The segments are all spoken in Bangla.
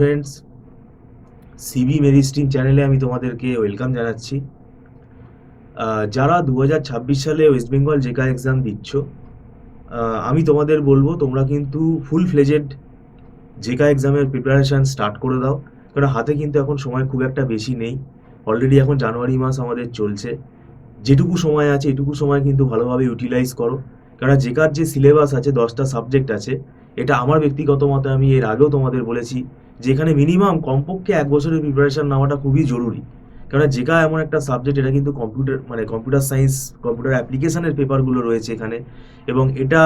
ফ্রেন্ডস, সিবি মেরি স্ট্রিম চ্যানেলে আমি তোমাদেরকে ওয়েলকাম জানাচ্ছি। যারা 2026 সালে ওয়েস্ট বেঙ্গল জেকা এক্সাম দিচ্ছ, আমি তোমাদের বলবো তোমরা কিন্তু ফুল ফ্লেজেড জেকা এক্সামের প্রিপারেশান স্টার্ট করে দাও। কারণ হাতে কিন্তু এখন সময় খুব একটা বেশি নেই। অলরেডি এখন জানুয়ারি মাস আমাদের চলছে। যেটুকু সময় আছে এটুকু সময় কিন্তু ভালোভাবে ইউটিলাইজ করো। কারণ জেকার যে সিলেবাস আছে, 10টা সাবজেক্ট আছে, এটা আমার ব্যক্তিগত মতে, আমি এর আগেও তোমাদের বলেছি যে এখানে মিনিমাম কমপক্ষে 1 বছরের প্রিপারেশান নেওয়াটা খুবই জরুরি। কারণ জেকা এমন একটা সাবজেক্ট, এটা কিন্তু কম্পিউটার সায়েন্স, কম্পিউটার অ্যাপ্লিকেশনের পেপারগুলো রয়েছে এখানে। এবং এটা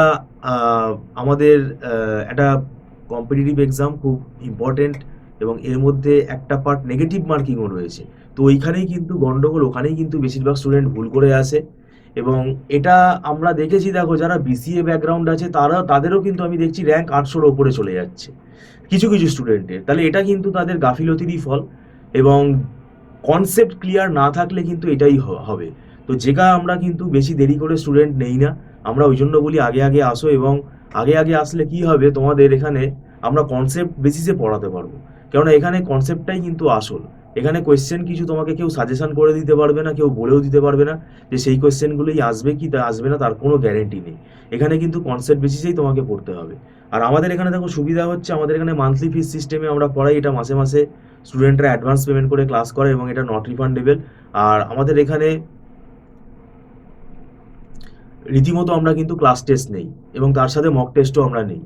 আমাদের একটা কম্পিটিটিভ এক্সাম, খুব ইম্পর্টেন্ট। এবং এর মধ্যে একটা পার্ট নেগেটিভ মার্কিংও রয়েছে। তো ওইখানেই কিন্তু গন্ডগোল, ওখানেই কিন্তু বেশিরভাগ স্টুডেন্ট ভুল করে আসে। এবং এটা আমরা দেখেছি, দেখো যারা বিসিএ ব্যাকগ্রাউন্ড আছে তাদেরও কিন্তু আমি দেখছি র্যাঙ্ক 800-র ওপরে চলে যাচ্ছে কিছু কিছু স্টুডেন্টের। তাহলে এটা কিন্তু তাদের গাফিলতিরই ফল। এবং কনসেপ্ট ক্লিয়ার না থাকলে কিন্তু এটাই হবে। তো যেটা আমরা কিন্তু বেশি দেরি করে স্টুডেন্ট নেই না, আমরা ওই জন্য বলি আগে আগে আসো। এবং আগে আগে আসলে কি হবে, তোমাদের এখানে আমরা কনসেপ্ট বেসিসে পড়াতে পারবো। কেননা এখানে কনসেপ্টটাই কিন্তু আসল। এখানে কোয়েশ্চেন কিছু তোমাকে কেউ সাজেশন করে দিতে পারবে না, কেউ বলেও দিতে পারবে না যে সেই কোয়েশ্চেনগুলোই আসবে কি তা আসবে না, তার কোনো গ্যারেন্টি নেই। এখানে কিন্তু কনসেপ্ট বেসিসেই তোমাকে পড়তে হবে। আর আমাদের এখানে দেখো সুবিধা হচ্ছে, আমাদের এখানে মান্থলি ফিস সিস্টেমে আমরা পড়াই। এটা মাসে মাসে স্টুডেন্টরা অ্যাডভান্স পেমেন্ট করে ক্লাস করে এবং এটা নট রিফান্ডেবল। আর আমাদের এখানে রীতিমতো আমরা কিন্তু ক্লাস টেস্ট নেই এবং তার সাথে মক টেস্টও আমরা নেই।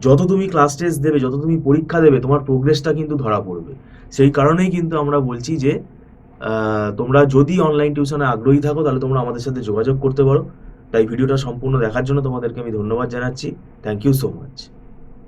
যত তুমি ক্লাস টেস্ট দেবে, যত তুমি পরীক্ষা দেবে, তোমার প্রোগ্রেসটা কিন্তু ধরা পড়বে। সেই কারণেই কিন্তু আমরা বলছি যে তোমরা যদি অনলাইন টিউশনে আগ্রহী থাকো তাহলে তোমরা আমাদের সাথে যোগাযোগ করতে পারো। তাই ভিডিওটা সম্পূর্ণ দেখার জন্য তোমাদেরকে আমি ধন্যবাদ জানাচ্ছি। Thank you so much.